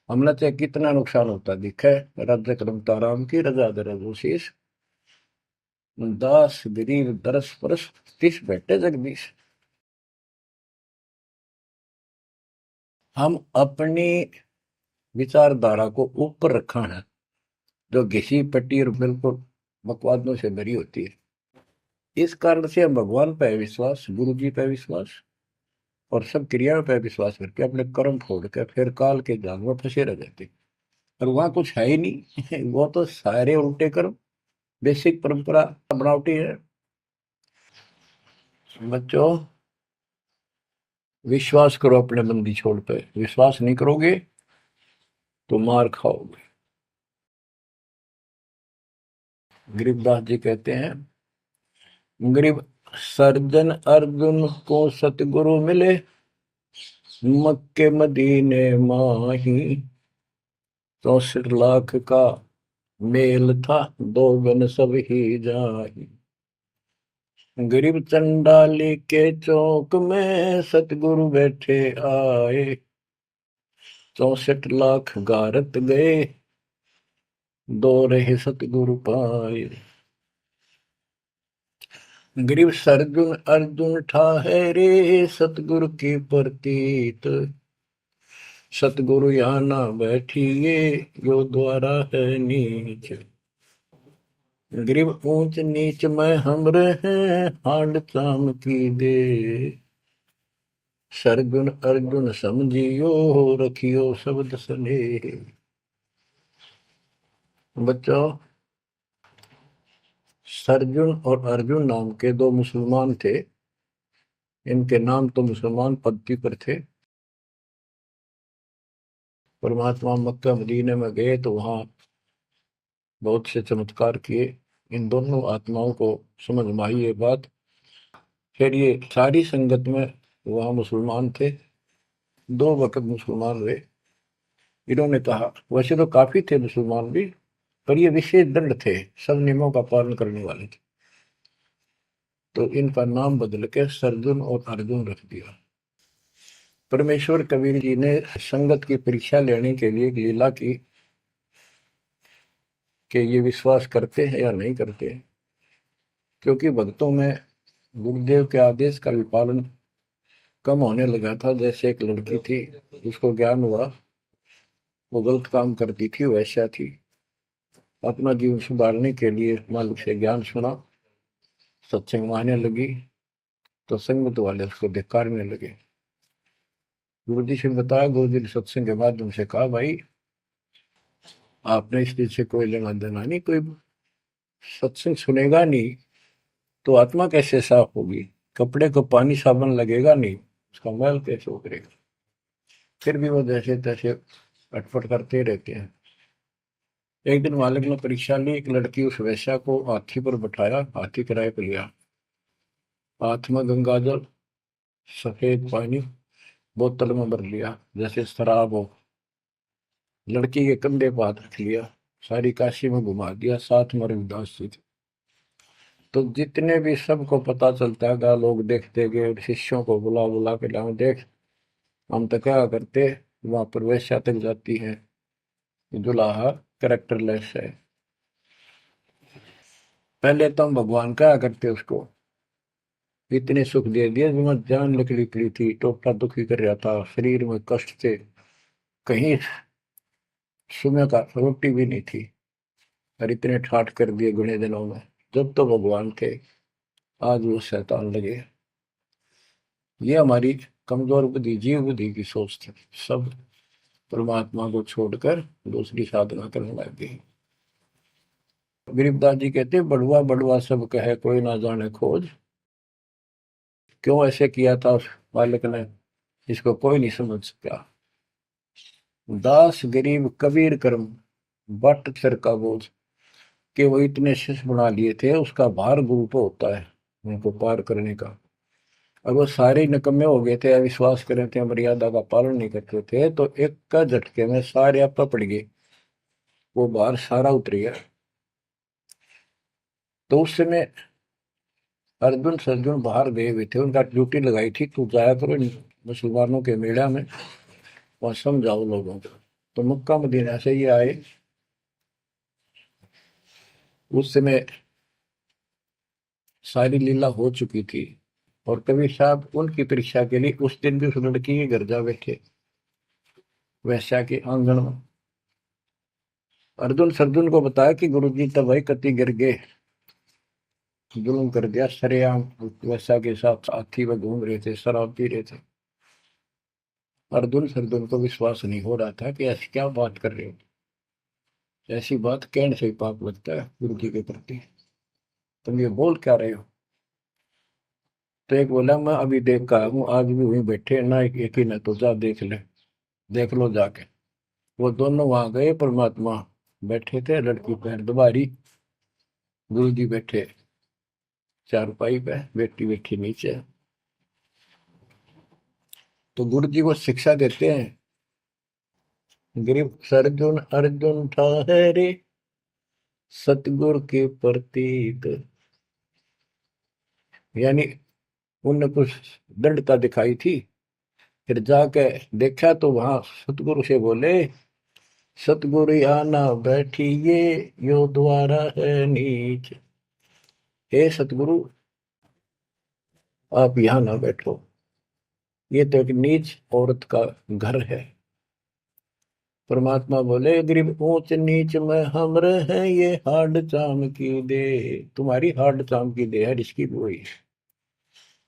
हमने चाहे कितना नुकसान होता दिखे, राज्य करमता राम की रजा दर शीश, दास गरीब दरस परस, तिस बैठे जगदीश। हम अपनी विचारधारा को ऊपर रखा है, जो घिसी पट्टी और बिल्कुल बकवादों से भरी होती है। इस कारण से हम भगवान पे विश्वास, गुरु जी पे विश्वास, और सब क्रियाओं पे विश्वास करके अपने कर्म छोड़ के फिर काल के जाल में फंसे रह जाते। और वहां कुछ है ही नहीं वो तो सारे उल्टे कर्म, बेसिक परंपरा बनावटी है। बच्चों, विश्वास करो अपने बंदी छोड़ पे, विश्वास नहीं करोगे तो मार खाओगे। गरीबदास जी कहते हैं, गरीब सर्जन अर्जुन को सतगुरु मिले, मक्के मदीने माही, 64 लाख का मेल था, दो गन सब ही जाही। गरीब चंडाली के चौक में सतगुरु बैठे आए, 64 लाख गारत गए, दो रहे सतगुरु पाए। गरीब सरजुन अर्जुन ठाहरे, सतगुरु की प्रतीत, सतगुरु यहाँ ना बैठिए, यो द्वारा है नीच। गरीब ऊंच नीच में हम रहे, हांड चाम की दे, सरगुन अर्जुन समझियो, रखियो शब्द स्नेह। बच्चों, सरजुन और अर्जुन नाम के दो मुसलमान थे। इनके नाम तो मुसलमान पद्धति पर थे। परमात्मा मक्का मदीने में गए तो वहां बहुत से चमत्कार किए। इन दोनों आत्माओं को समझ में आई ये बात। फिर ये सारी संगत में वहां मुसलमान थे, 2 वक्त मुसलमान रहे। इन्होंने कहा, वैसे तो काफी थे मुसलमान भी, पर ये विशेष दृढ़ थे, सब नियमों का पालन करने वाले थे। तो इनका नाम बदल के सरजुन और अर्जुन रख दिया। परमेश्वर कबीर जी ने संगत की परीक्षा लेने के लिए एक लीला की। कि ये विश्वास करते हैं या नहीं करते हैं। क्योंकि भक्तों में गुरुदेव के आदेश का भी पालन कम होने लगा था। जैसे एक लड़की थी जिसको ज्ञान हुआ वो गलत काम करती थी, वैसा थी। अपना जीवन सुधारने के लिए मालिक से ज्ञान सुना, सत्संग मानने लगी, तो संगत वाले उसको धिक्कारने लगे। गुरु जी से बताया, गुरु जी ने सत्संग के माध्यम से कहा, भाई आपने इस चीज से कोई लेना देना नहीं, कोई सत्संग सुनेगा नहीं तो आत्मा कैसे साफ होगी, कपड़े को पानी साबुन लगेगा नहीं, उसका मैल कैसे उतरेगा। फिर भी वो जैसे तैसे अटपट करते रहते हैं। एक दिन मालिक ने परीक्षा ली, एक लड़की उस वैश्या को हाथी पर बैठाया, हाथी किराए पर लिया, हाथ में गंगा जल, सफेद पानी बोतल में भर लिया जैसे शराब हो, लड़की के कंधे पर हाथ रख लिया, सारी काशी में घुमा दिया, साथ में रविदास जी थे। तो जितने भी सबको पता चलता है, लोग देखते गए, शिष्यों को बुला बुला के लाओ, देख हम तो क्या करते, वहां पर वैश्या तक जाती है, दुल्हा कैरेक्टरलेस है। पहले तो हम भगवान क्या करते उसको, इतने सुख दे दिए, जिसमें जान निकली पड़ी थी, टोटा दुखी कर रहा था, शरीर में कष्ट थे, कहीं सुबह का रोटी भी नहीं थी, और इतने ठाठ कर दिए गुणे दिनों में। जब तो भगवान थे, आज वो शैतान लगे। ये हमारी कमजोर बुद्धि, जीव बुद्धि की सोच थी। सब परमात्मा को छोड़कर दूसरी साधना करने लग गए। गरीबदास जी कहते, बड़ुआ बड़ुआ सब कहे कोई ना जाने खोज। क्यों ऐसे किया था उस बालक ने, इसको कोई नहीं समझ सका। दास गरीब कबीर कर्म बट सर का बोझ, कि वो इतने शिष्य बना लिए थे, उसका भार गुरु पे होता है उनको पार करने का। अब वो सारे निकम्मे हो गए थे, अविश्वास कर रहे थे, मर्यादा का पालन नहीं करते थे, तो एक का झटके में सारे आप पड़ गए, वो भार सारा उतर गया। तो उस समय अर्जुन सर्जुन बाहर गए हुए थे, उनका ड्यूटी लगाई थी, तू जाया करो इन मुसलमानों के मेला में, वहां समझाओ लोगों को। तो मक्का मदीना से ये आए। उस समय सारी लीला हो चुकी थी, और कबीर साहब उनकी परीक्षा के लिए उस दिन भी उस लड़की के घर जा बैठे, वैश्या के आंगन में। अर्जुन सर्जुन को बताया कि गुरु जी तब भाई कति गिर गए, जुल्म कर दिया सरेआम, वैश्या के साथ हाथी में घूम रहे थे, शराब पी रहे थे। अर्जुन सर्जुन को विश्वास नहीं हो रहा था कि ऐसी क्या बात कर रहे हो, ऐसी बात कहने से ही पाप लगता है गुरु जी के प्रति, तुम ये बोल क्या रहे हो। तो एक बोला, मैं अभी देख कर हूँ, आज भी वहीं बैठे ना, एक ही ना, तो जा देख ले, देख लो जाके। वो दोनों वहां गए, परमात्मा बैठे थे, लड़की पैर दुबारी, गुरु जी बैठे चारपाई पे, बेटी बैठी नीचे। तो गुरु जी को शिक्षा देते हैं, गिरफ्त अर्जुन अर्जुन ठहरे सतगुरु के प्रतीक। यानी उनने कुछ दृढ़ता दिखाई थी, फिर जाके देखा तो वहां सतगुरु से बोले, सतगुरु आना बैठिए, यो द्वारा है नीच। हे सतगुरु, आप यहाँ ना बैठो, ये तो एक नीच औरत का घर है। परमात्मा बोले, गरीब ऊंच नीच में हम रहे, ये हाड चाम की दे, तुम्हारी हाड चाम की दे है, इसकी वही।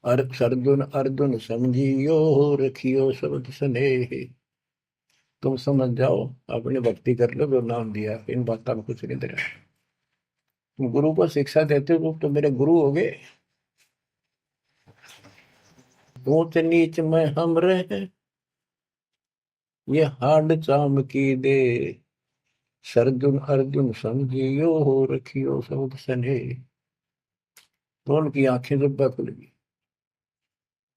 अर्जुन अर्जुन समझियो, रखियो शब्द स्नेह। तुम समझ जाओ, अपनी भक्ति कर लो, जो नाम दिया, इन बातों में कुछ नहीं दे रहा। तुम गुरु को शिक्षा देते हो तो मेरे गुरु हो गए। ऊंच नीच में हम रहे, ये हाड चाम की दे, सरजुन अर्जुन समझियो, रखियो शब्द स्नेह। तो उनकी आंखें जब खुल गई,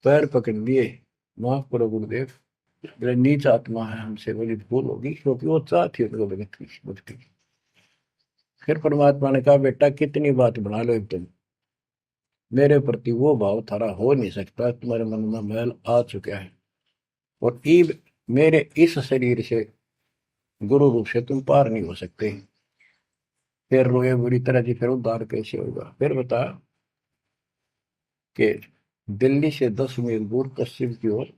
पैर पकड़ लिए, माफ करो गुरुदेव, मेरे नीच आत्मा है, हमसे बड़ी भूल होगी, क्योंकि वो चाहती उनको भगत की भक्ति। फिर परमात्मा ने कहा, बेटा कितनी बात बना लो तुम, मेरे प्रति वो भाव थारा हो नहीं सकता, तुम्हारे मन में मैल आ चुका है, और ईब मेरे इस शरीर से, गुरु रूप से तुम पार नहीं हो सकते। फिर रोए बुरी तरह जी, फिर उद्धार कैसे होगा? फिर बता कि दिल्ली से 10 मील दूर पश्चिम की ओर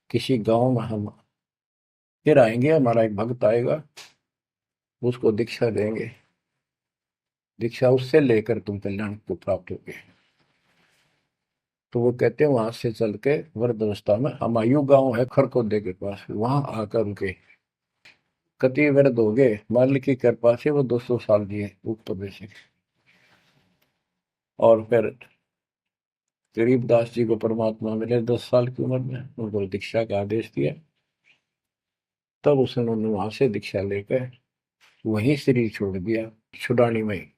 किसी गांव में हम फिर आएंगे, हमारा एक भक्त आएगा, उसको दीक्षा देंगे, दीक्षा उससे लेकर तुम कल्याण को प्राप्त होगे। तो वो कहते हैं वहां से चल के वृद्ध अवस्था में हमायूं गांव है खरकोदे के पास, वहां आकर उनके कति वृद्ध हो गए, मालिक की कृपा से वो 200 साल जिए ऊपर से। और फिर गरीबदास जी को परमात्मा मिले 10 साल की उम्र में, उनको दीक्षा का आदेश दिया। तब उसने वहां से दीक्षा लेकर वहीं शरीर छोड़ दिया, छुड़ानी में।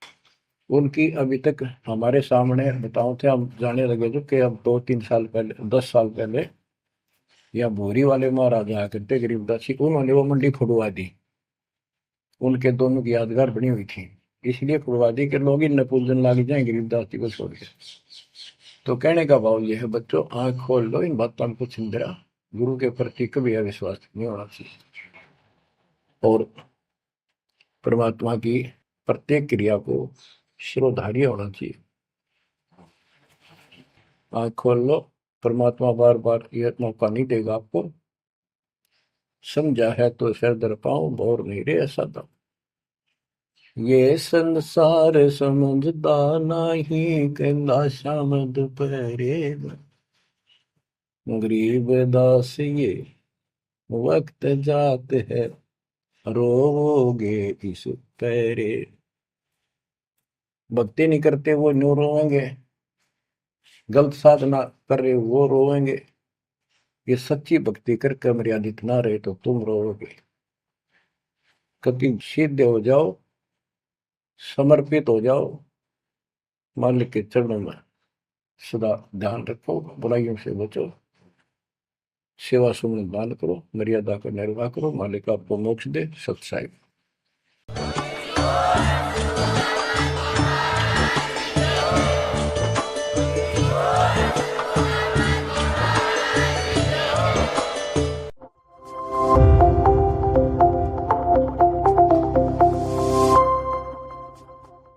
उनकी अभी तक हमारे सामने बताओ थे, हम जाने लगे थे कि अब 2-3 साल पहले, 10 साल पहले, या भोरी वाले महाराज आया करते गरीबदास जी, उन्होंने वो मंडी फुड़वा दी। उनके दोनों की यादगार बनी हुई थी, इसलिए फुड़वा दी कि लोग इन पूजन लाग जाए गरीबदास जी को छोड़ के। तो कहने का भाव यह है बच्चों, आंख खोल लो, इन बातों को चिंतरा, गुरु के प्रति कभी अविश्वास नहीं होना चाहिए, और परमात्मा की प्रत्येक क्रिया को शिरोधार्य होना चाहिए। आंख खोल लो, परमात्मा बार बार यह मौका नहीं देगा आपको। समझा है तो सिर दर पाऊं, और नहीं रे ऐसा था। ये संसार समझदा नहीं, कहंदा शाम दोपहरे में, गरीब दास ये वक्त जात है, रोओगे इस पैरे। भक्ति नहीं करते वो न्यू रोएंगे, गलत साधना कर रहे वो रोएंगे। ये सच्ची भक्ति करके मर्यादित ना रहे तो तुम रोओगे। कभी सीधे हो जाओ, समर्पित हो जाओ, मालिक के चरणों में सदा ध्यान रखो, बुराइयों से बचो, सेवा सुमन दान करो, मर्यादा का निर्वाह करो, मालिक आपको मोक्ष दे। सत्साई।